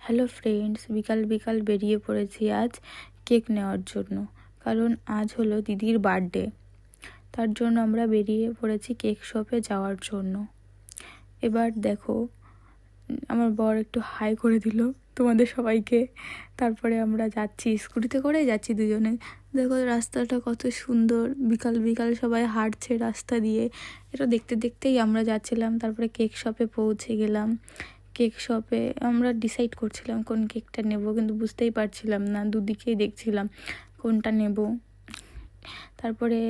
Hello friends, বিকাল বিকাল বেরিয়ে পড়েছি আজ কেক নেওয়ার জন্য। কারণ আজ হলো দিদির বার্থডে। তার জন্য আমরা বেরিয়ে পড়েছি কেক শপে যাওয়ার জন্য। এবার দেখো, আমার বর একটু হাই করে দিল তোমাদের সবাইকে। তারপরে আমরা যাচ্ছি, স্কুটিতে করেই যাচ্ছি দুজনে। দেখো রাস্তাটা কত সুন্দর, বিকাল বিকাল সবাই হাঁটছে রাস্তা দিয়ে। এটা দেখতে দেখতেই আমরা যাচ্ছিলাম। তারপরে কেক শপে পৌঁছে গেলাম। কেক শপে আমরা ডিসাইড করছিলাম কোন কেকটা নেব, কিন্তু বুঝতেই পারছিলাম না, দুদিকেই দেখছিলাম কোনটা নেব। তারপরে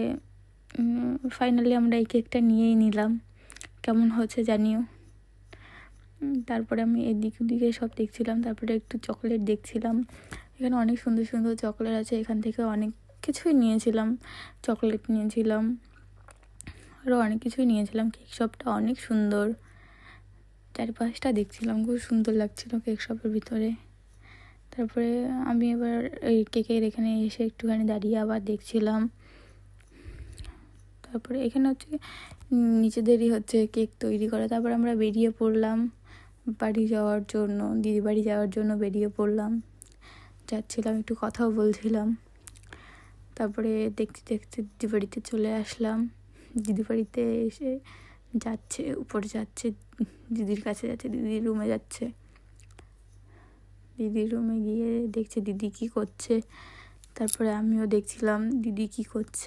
ফাইনালি আমরা এই কেকটা নিয়েই নিলাম। কেমন হচ্ছে জানিও। তারপরে আমি এদিক ওদিকে সব দেখছিলাম। তারপরে একটু চকলেট দেখছিলাম। এখানে অনেক সুন্দর সুন্দর চকলেট আছে। এখান থেকে অনেক কিছুই নিয়েছিলাম, চকলেট নিয়েছিলাম, আরও অনেক কিছুই নিয়েছিলাম। কেক শপটা অনেক সুন্দর, চারপাশটা দেখছিলাম, খুব সুন্দর লাগছিল কেক শপের ভিতরে। তারপরে আমি এবার এই কেকের এখানে এসে একটুখানি দাঁড়িয়ে আবার দেখছিলাম। তারপরে এখানে হচ্ছে নিজেদেরই হচ্ছে কেক তৈরি করা। তারপর আমরা বেরিয়ে পড়লাম বাড়ি যাওয়ার জন্য, দিদি বাড়ি যাওয়ার জন্য বেরিয়ে পড়লাম। যাচ্ছিলাম, একটু কথাও বলছিলাম। তারপরে দেখতে দেখতে দিদি বাড়িতে চলে আসলাম। দিদি বাড়িতে এসে যাচ্ছে, উপরে যাচ্ছে, দিদির কাছে যাচ্ছে, দিদির রুমে যাচ্ছে। দিদির রুমে গিয়ে দেখছে দিদি কী করছে। তারপরে আমিও দেখছিলাম দিদি কী করছে।